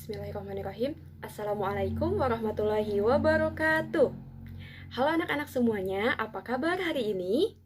Bismillahirrahmanirrahim. Assalamualaikum warahmatullahi wabarakatuh. Halo anak-anak semuanya, apa kabar hari ini?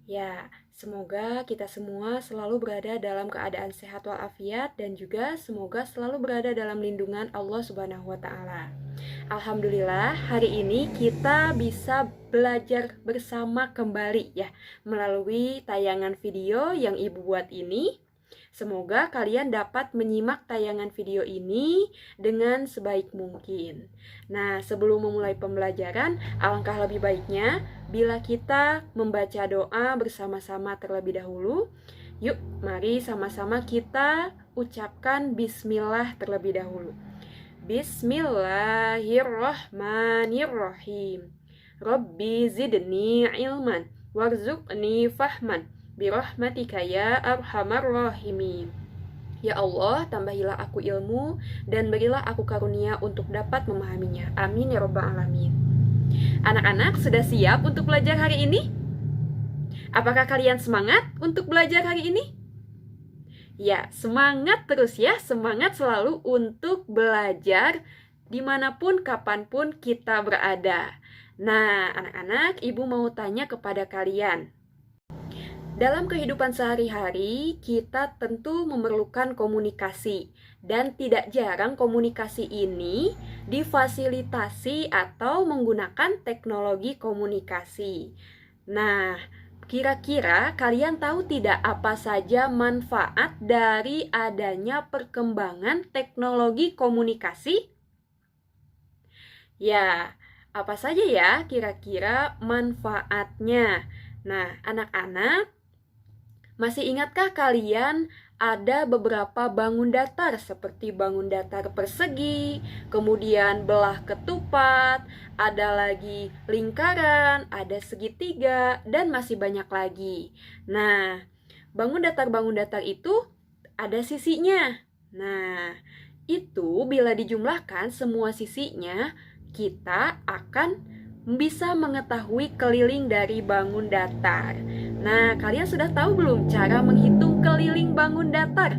Ya, semoga kita semua selalu berada dalam keadaan sehat walafiat dan juga semoga selalu berada dalam lindungan Allah Subhanahu wa taala. Alhamdulillah, hari ini kita bisa belajar bersama kembali ya melalui tayangan video yang Ibu buat ini. Semoga kalian dapat menyimak tayangan video ini dengan sebaik mungkin. Nah, sebelum memulai pembelajaran, alangkah lebih baiknya bila kita membaca doa bersama-sama terlebih dahulu. Yuk, mari sama-sama kita ucapkan bismillah terlebih dahulu. Bismillahirrahmanirrahim. Rabbi zidni ilman warzuqni fahman birahmatika ya arhamar rahimin. Ya Allah, tambahilah aku ilmu dan berilah aku karunia untuk dapat memahaminya. Amin ya rabbal alamin. Anak-anak sudah siap untuk belajar hari ini? Apakah kalian semangat untuk belajar hari ini? Ya, semangat terus ya, semangat selalu untuk belajar dimanapun, kapanpun kita berada. Nah, anak-anak, Ibu mau tanya kepada kalian. Dalam kehidupan sehari-hari, kita tentu memerlukan komunikasi. Dan tidak jarang komunikasi ini difasilitasi atau menggunakan teknologi komunikasi. Nah, kira-kira kalian tahu tidak apa saja manfaat dari adanya perkembangan teknologi komunikasi? Ya, apa saja ya kira-kira manfaatnya? Nah, anak-anak, masih ingatkah kalian ada beberapa bangun datar seperti bangun datar persegi, kemudian belah ketupat, ada lagi lingkaran, ada segitiga, dan masih banyak lagi. Nah, bangun datar itu ada sisinya. Nah, itu bila dijumlahkan semua sisinya, kita akan bisa mengetahui keliling dari bangun datar. Nah, kalian sudah tahu belum cara menghitung keliling bangun datar?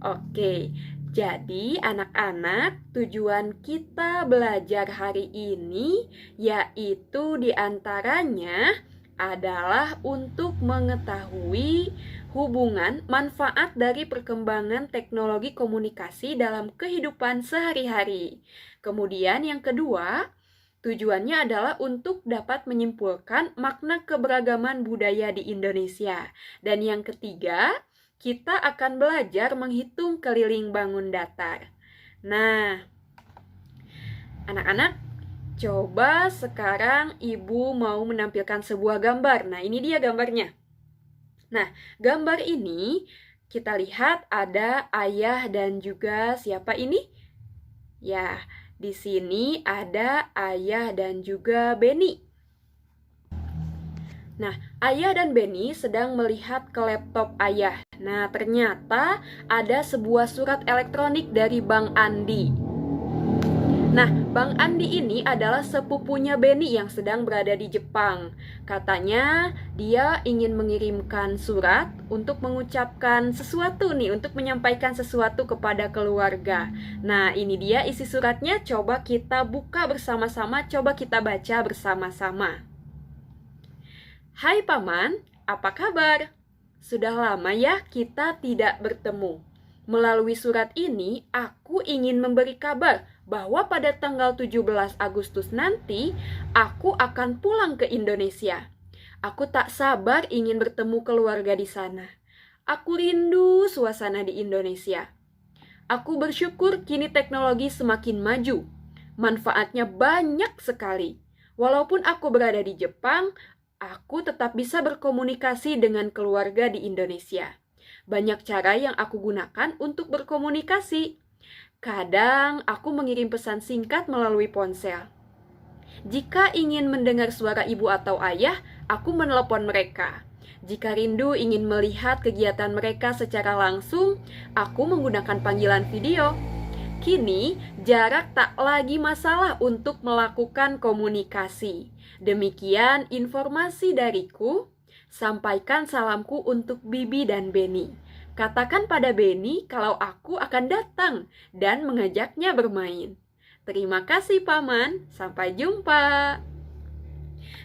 Oke, jadi anak-anak, tujuan kita belajar hari ini yaitu diantaranya adalah untuk mengetahui hubungan manfaat dari perkembangan teknologi komunikasi dalam kehidupan sehari-hari. Kemudian yang kedua, tujuannya adalah untuk dapat menyimpulkan makna keberagaman budaya di Indonesia. Dan yang ketiga, kita akan belajar menghitung keliling bangun datar. Nah, anak-anak, coba sekarang Ibu mau menampilkan sebuah gambar. Nah, ini dia gambarnya. Nah, gambar ini kita lihat ada ayah dan juga siapa ini? Ya, di sini ada ayah dan juga Beni. Nah, ayah dan Beni sedang melihat ke laptop ayah. Nah, ternyata ada sebuah surat elektronik dari Bang Andi. Nah, Bang Andi ini adalah sepupunya Beni yang sedang berada di Jepang. Katanya dia ingin mengirimkan surat untuk mengucapkan sesuatu nih, untuk menyampaikan sesuatu kepada keluarga. Nah, ini dia isi suratnya, coba kita buka bersama-sama, coba kita baca bersama-sama. Hai Paman, apa kabar? Sudah lama ya kita tidak bertemu. Melalui surat ini, aku ingin memberi kabar bahwa pada tanggal 17 Agustus nanti, aku akan pulang ke Indonesia. Aku tak sabar ingin bertemu keluarga di sana. Aku rindu suasana di Indonesia. Aku bersyukur kini teknologi semakin maju. Manfaatnya banyak sekali. Walaupun aku berada di Jepang, aku tetap bisa berkomunikasi dengan keluarga di Indonesia. Banyak cara yang aku gunakan untuk berkomunikasi. Kadang aku mengirim pesan singkat melalui ponsel. Jika ingin mendengar suara ibu atau ayah, aku menelepon mereka. Jika rindu ingin melihat kegiatan mereka secara langsung, aku menggunakan panggilan video. Kini, jarak tak lagi masalah untuk melakukan komunikasi. Demikian informasi dariku. Sampaikan salamku untuk Bibi dan Beni. Katakan pada Benny kalau aku akan datang dan mengajaknya bermain. Terima kasih, Paman. Sampai jumpa.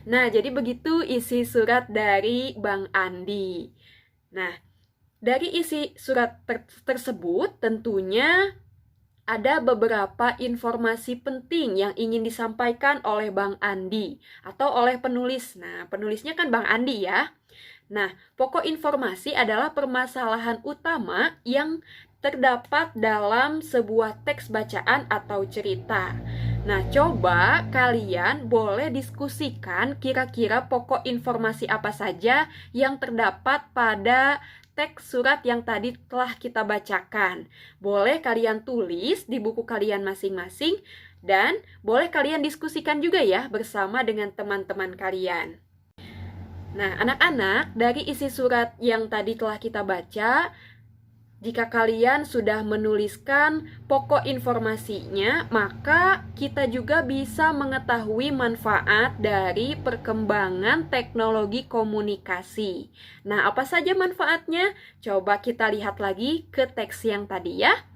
Nah, jadi begitu isi surat dari Bang Andi. Nah, dari isi surat tersebut tentunya ada beberapa informasi penting yang ingin disampaikan oleh Bang Andi atau oleh penulis. Nah, penulisnya kan Bang Andi ya. Nah, pokok informasi adalah permasalahan utama yang terdapat dalam sebuah teks bacaan atau cerita. Nah, coba kalian boleh diskusikan kira-kira pokok informasi apa saja yang terdapat pada teks surat yang tadi telah kita bacakan. Boleh kalian tulis di buku kalian masing-masing dan boleh kalian diskusikan juga ya bersama dengan teman-teman kalian. Nah, anak-anak, dari isi surat yang tadi telah kita baca, jika kalian sudah menuliskan pokok informasinya, maka kita juga bisa mengetahui manfaat dari perkembangan teknologi komunikasi. Nah, apa saja manfaatnya? Coba kita lihat lagi ke teks yang tadi ya.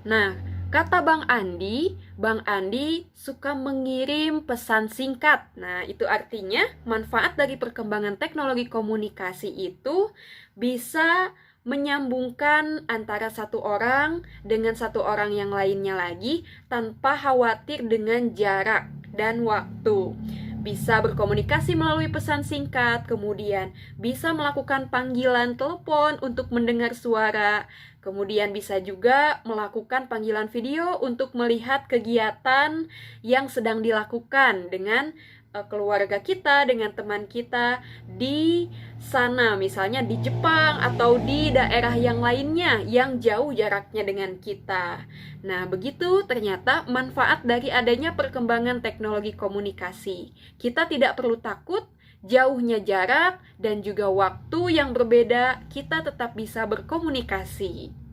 Nah, kata Bang Andi suka mengirim pesan singkat. Nah, itu artinya manfaat dari perkembangan teknologi komunikasi itu bisa menyambungkan antara satu orang dengan satu orang yang lainnya lagi tanpa khawatir dengan jarak dan waktu. Bisa berkomunikasi melalui pesan singkat, kemudian bisa melakukan panggilan telepon untuk mendengar suara, kemudian bisa juga melakukan panggilan video untuk melihat kegiatan yang sedang dilakukan dengan keluarga kita, dengan teman kita di sana, misalnya di Jepang atau di daerah yang lainnya yang jauh jaraknya dengan kita. Nah, begitu ternyata manfaat dari adanya perkembangan teknologi komunikasi. Kita tidak perlu takut jauhnya jarak dan juga waktu yang berbeda, kita tetap bisa berkomunikasi.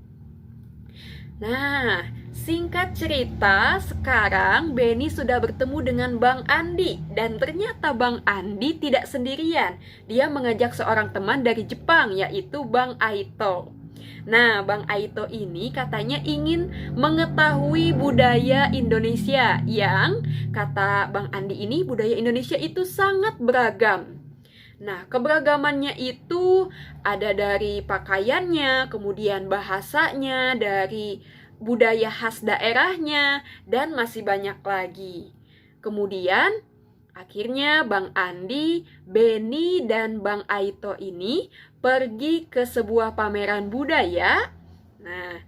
Nah, singkat cerita, sekarang Benny sudah bertemu dengan Bang Andi. Dan ternyata Bang Andi tidak sendirian. Dia mengajak seorang teman dari Jepang, yaitu Bang Aito. Nah, Bang Aito ini katanya ingin mengetahui budaya Indonesia, yang kata Bang Andi ini budaya Indonesia itu sangat beragam. Nah, keberagamannya itu ada dari pakaiannya, kemudian bahasanya, dari budaya khas daerahnya, dan masih banyak lagi. Kemudian, akhirnya Bang Andi, Benny, dan Bang Aito ini pergi ke sebuah pameran budaya. Nah,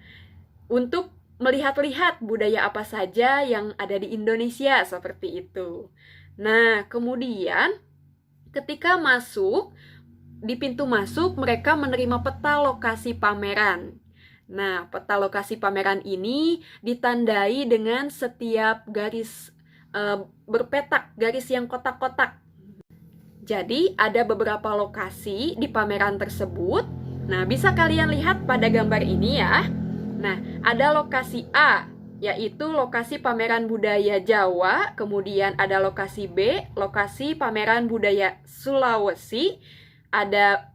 untuk melihat-lihat budaya apa saja yang ada di Indonesia, seperti itu. Nah, kemudian ketika masuk, di pintu masuk mereka menerima peta lokasi pameran. Nah, peta lokasi pameran ini ditandai dengan setiap garis berpetak, garis yang kotak-kotak. Jadi, ada beberapa lokasi di pameran tersebut. Nah, bisa kalian lihat pada gambar ini ya. Nah, ada lokasi A, yaitu lokasi pameran budaya Jawa, kemudian ada lokasi B, lokasi pameran budaya Sulawesi, ada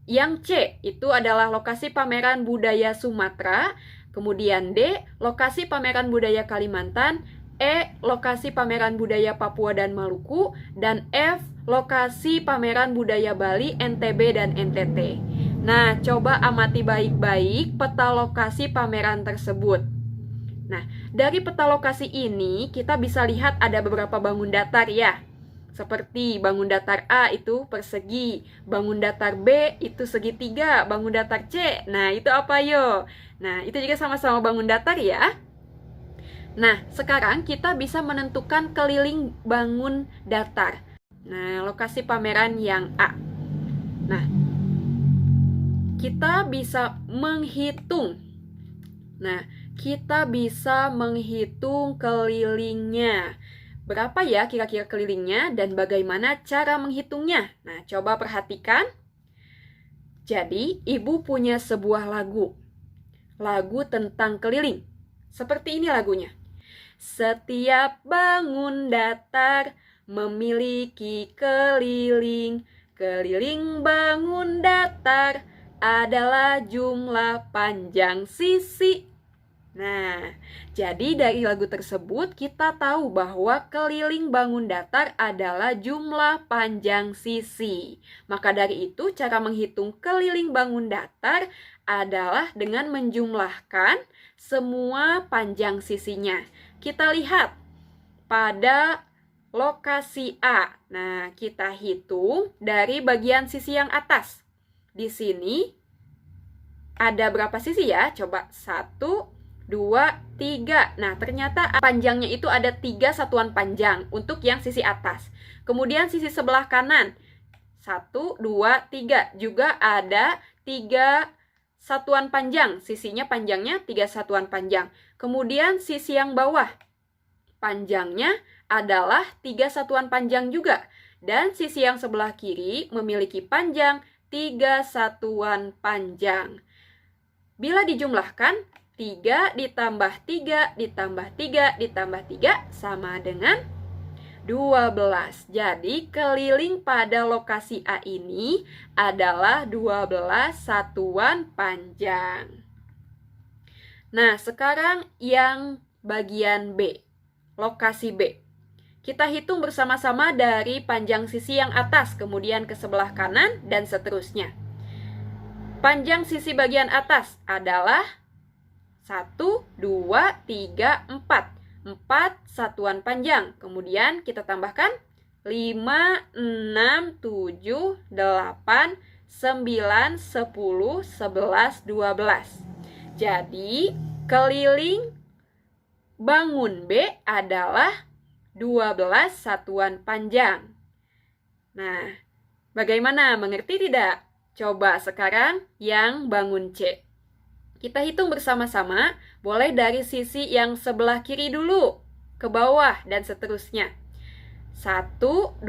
yang C, itu adalah lokasi pameran budaya Sumatera, kemudian D, lokasi pameran budaya Kalimantan, E, lokasi pameran budaya Papua dan Maluku, dan F, lokasi pameran budaya Bali, NTB, dan NTT. Nah, coba amati baik-baik peta lokasi pameran tersebut. Nah, dari peta lokasi ini kita bisa lihat ada beberapa bangun datar ya. Seperti bangun datar A itu persegi, bangun datar B itu segitiga, bangun datar C. Nah, itu apa yo? Nah, itu juga sama-sama bangun datar ya. Nah, sekarang kita bisa menentukan keliling bangun datar. Nah, lokasi pameran yang A. Nah, kita bisa menghitung. Nah, kita bisa menghitung kelilingnya. Berapa ya kira-kira kelilingnya dan bagaimana cara menghitungnya? Nah, coba perhatikan. Jadi, ibu punya sebuah lagu. Lagu tentang keliling. Seperti ini lagunya. Setiap bangun datar memiliki keliling. Keliling bangun datar adalah jumlah panjang sisi. Nah, jadi dari lagu tersebut kita tahu bahwa keliling bangun datar adalah jumlah panjang sisi. Maka dari itu cara menghitung keliling bangun datar adalah dengan menjumlahkan semua panjang sisinya. Kita lihat pada lokasi A. Nah, kita hitung dari bagian sisi yang atas. Di sini ada berapa sisi ya? Coba 1, 2, 3. Nah, ternyata panjangnya itu ada 3 satuan panjang untuk yang sisi atas. Kemudian sisi sebelah kanan 1, 2, 3 juga ada 3 satuan panjang. Sisinya panjangnya 3 satuan panjang. Kemudian sisi yang bawah panjangnya adalah 3 satuan panjang juga. Dan sisi yang sebelah kiri memiliki panjang 3 satuan panjang. Bila dijumlahkan, 3 ditambah 3 ditambah 3 ditambah 3 sama dengan 12. Jadi keliling pada lokasi A ini adalah 12 satuan panjang. Nah, sekarang yang bagian B, lokasi B. Kita hitung bersama-sama dari panjang sisi yang atas, kemudian ke sebelah kanan, dan seterusnya. Panjang sisi bagian atas adalah 1, 2, 3, 4. 4 satuan panjang. Kemudian kita tambahkan 5, 6, 7, 8, 9, 10, 11, 12. Jadi keliling bangun B adalah 12 satuan panjang. Nah, bagaimana? Mengerti tidak? Coba sekarang yang bangun C. Kita hitung bersama-sama, boleh dari sisi yang sebelah kiri dulu, ke bawah, dan seterusnya. 1, 2,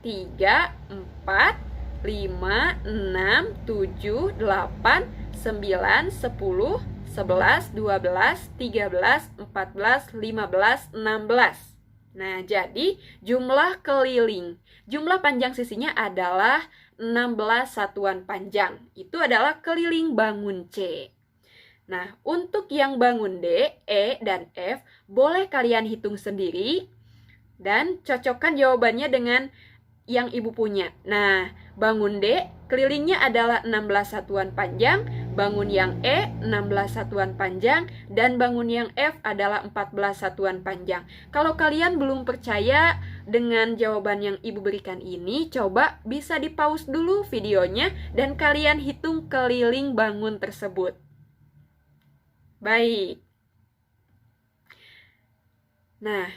3, 4, 5, 6, 7, 8, 9, 10, 11, 12, 13, 14, 15, 16. Nah, jadi jumlah keliling, jumlah panjang sisinya adalah 16 satuan panjang. Itu adalah keliling bangun C. Nah, untuk yang bangun D, E, dan F, boleh kalian hitung sendiri dan cocokkan jawabannya dengan yang ibu punya. Nah, bangun D, kelilingnya adalah 16 satuan panjang, bangun yang E 16 satuan panjang, dan bangun yang F adalah 14 satuan panjang. Kalau kalian belum percaya dengan jawaban yang ibu berikan ini, coba bisa di-pause dulu videonya dan kalian hitung keliling bangun tersebut. Baik. Nah,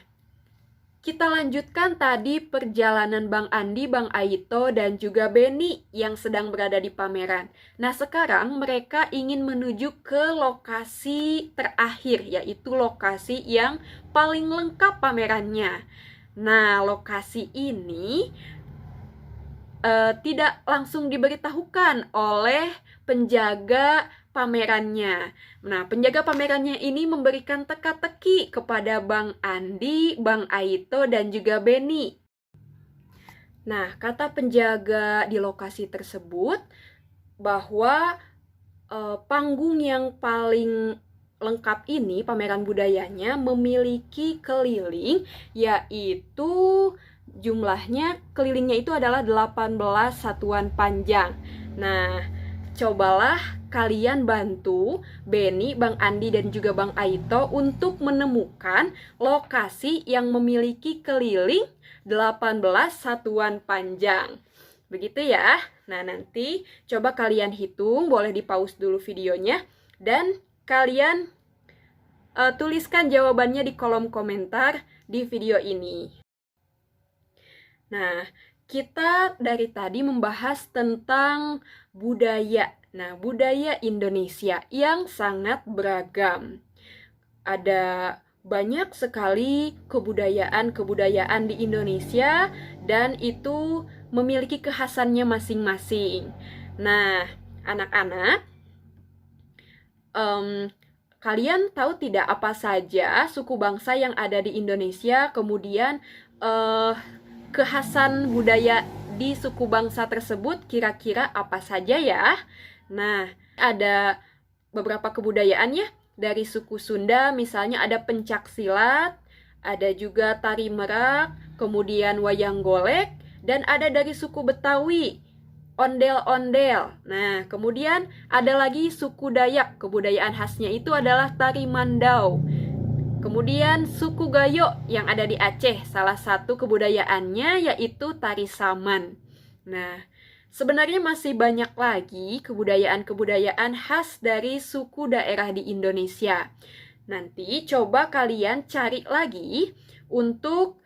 kita lanjutkan tadi perjalanan Bang Andi, Bang Aito, dan juga Beni yang sedang berada di pameran. Nah, sekarang mereka ingin menuju ke lokasi terakhir, yaitu lokasi yang paling lengkap pamerannya. Nah, lokasi ini tidak langsung diberitahukan oleh penjaga pamerannya. Nah, penjaga pamerannya ini memberikan teka-teki kepada Bang Andi, Bang Aito, dan juga Beni. Nah, kata penjaga di lokasi tersebut bahwa panggung yang paling lengkap ini, pameran budayanya, memiliki keliling, yaitu jumlahnya, kelilingnya itu adalah 18 satuan panjang. Nah, cobalah kalian bantu Beni, Bang Andi, dan juga Bang Aito untuk menemukan lokasi yang memiliki keliling 18 satuan panjang. Begitu ya. Nah, nanti coba kalian hitung, boleh di-pause dulu videonya, dan kalian tuliskan jawabannya di kolom komentar di video ini. Nah, kita dari tadi membahas tentang budaya. Nah, budaya Indonesia yang sangat beragam. Ada banyak sekali kebudayaan-kebudayaan di Indonesia dan itu memiliki kekhasannya masing-masing. Nah, anak-anak, kalian tahu tidak apa saja suku bangsa yang ada di Indonesia, kemudian kekhasan budaya di suku bangsa tersebut kira-kira apa saja ya? Nah, ada beberapa kebudayaan ya. Dari suku Sunda misalnya ada pencak silat, ada juga tari merak, kemudian wayang golek, dan ada dari suku Betawi, ondel-ondel. Nah, kemudian ada lagi suku Dayak, kebudayaan khasnya itu adalah tari mandau. Kemudian suku Gayo yang ada di Aceh, salah satu kebudayaannya yaitu tari saman. Nah, sebenarnya masih banyak lagi kebudayaan-kebudayaan khas dari suku daerah di Indonesia. Nanti coba kalian cari lagi untuk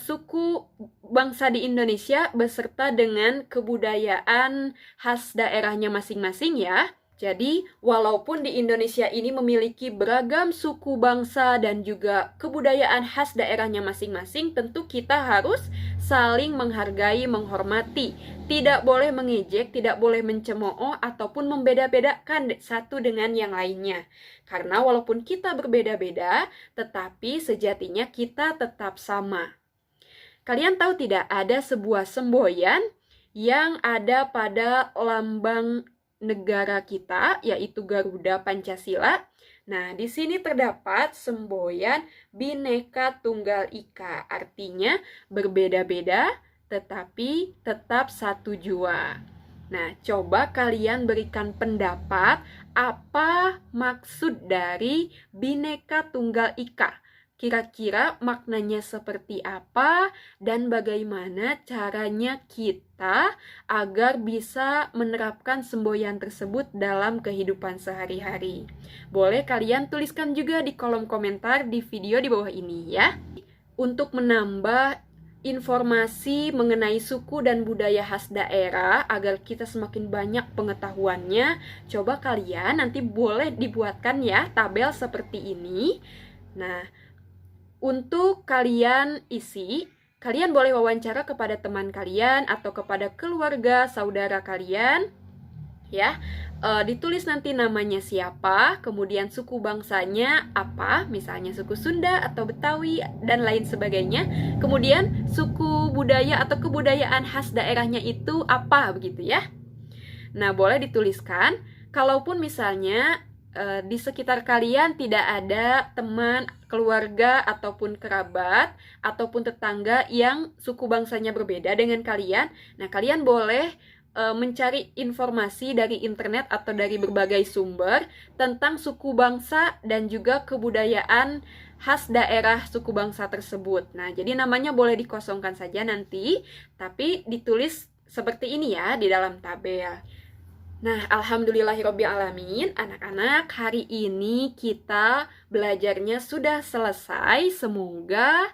suku bangsa di Indonesia beserta dengan kebudayaan khas daerahnya masing-masing ya. Jadi, walaupun di Indonesia ini memiliki beragam suku bangsa dan juga kebudayaan khas daerahnya masing-masing, tentu kita harus saling menghargai, menghormati. Tidak boleh mengejek, tidak boleh mencemooh, ataupun membeda-bedakan satu dengan yang lainnya. Karena walaupun kita berbeda-beda, tetapi sejatinya kita tetap sama. Kalian tahu tidak, ada sebuah semboyan yang ada pada lambang negara kita, yaitu Garuda Pancasila. Nah, di sini terdapat semboyan Bhinneka Tunggal Ika, artinya berbeda-beda tetapi tetap satu jua. Nah, coba kalian berikan pendapat apa maksud dari Bhinneka Tunggal Ika. Kira-kira maknanya seperti apa dan bagaimana caranya kita agar bisa menerapkan semboyan tersebut dalam kehidupan sehari-hari. Boleh kalian tuliskan juga di kolom komentar di video di bawah ini ya. Untuk menambah informasi mengenai suku dan budaya khas daerah agar kita semakin banyak pengetahuannya, coba kalian nanti boleh dibuatkan ya tabel seperti ini. Nah, untuk kalian isi, kalian boleh wawancara kepada teman kalian atau kepada keluarga, saudara kalian, ya. Ditulis nanti namanya siapa, kemudian suku bangsanya apa, misalnya suku Sunda atau Betawi dan lain sebagainya. Kemudian suku budaya atau kebudayaan khas daerahnya itu apa, begitu ya. Nah, boleh dituliskan. Kalaupun misalnya di sekitar kalian tidak ada teman, keluarga, ataupun kerabat, ataupun tetangga yang suku bangsanya berbeda dengan kalian, nah kalian boleh mencari informasi dari internet atau dari berbagai sumber tentang suku bangsa dan juga kebudayaan khas daerah suku bangsa tersebut. Nah, jadi namanya boleh dikosongkan saja nanti, tapi ditulis seperti ini ya di dalam tabel. Nah, alhamdulillahirobbilalamin, anak-anak, hari ini kita belajarnya sudah selesai. Semoga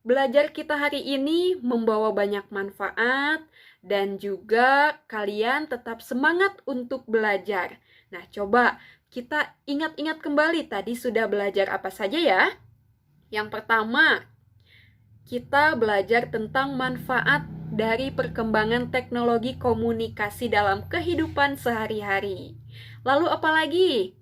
belajar kita hari ini membawa banyak manfaat dan juga kalian tetap semangat untuk belajar. Nah, coba kita ingat-ingat kembali tadi sudah belajar apa saja ya. Yang pertama, kita belajar tentang manfaat dari perkembangan teknologi komunikasi dalam kehidupan sehari-hari. Lalu apa lagi?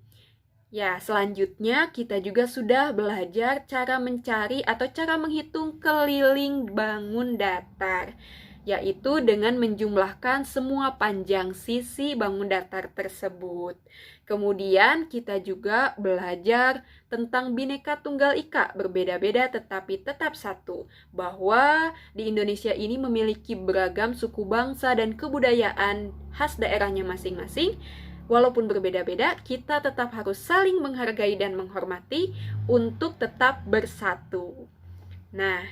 Ya, selanjutnya kita juga sudah belajar cara mencari atau cara menghitung keliling bangun datar, yaitu dengan menjumlahkan semua panjang sisi bangun datar tersebut. Kemudian kita juga belajar tentang Bhinneka Tunggal Ika, berbeda-beda tetapi tetap satu, bahwa di Indonesia ini memiliki beragam suku bangsa dan kebudayaan khas daerahnya masing-masing. Walaupun berbeda-beda, kita tetap harus saling menghargai dan menghormati untuk tetap bersatu. Nah,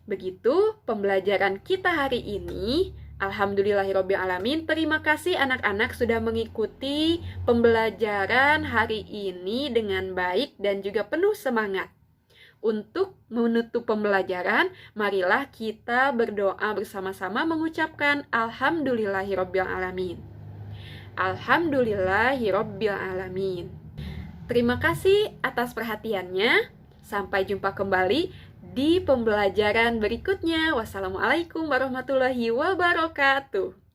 begitu pembelajaran kita hari ini. Alhamdulillahirobbilalamin. Terima kasih anak-anak sudah mengikuti pembelajaran hari ini dengan baik dan juga penuh semangat. Untuk menutup pembelajaran, marilah kita berdoa bersama-sama mengucapkan Alhamdulillahirobbilalamin. Alhamdulillahirobbilalamin. Terima kasih atas perhatiannya. Sampai jumpa kembali di pembelajaran berikutnya. Wassalamualaikum warahmatullahi wabarakatuh.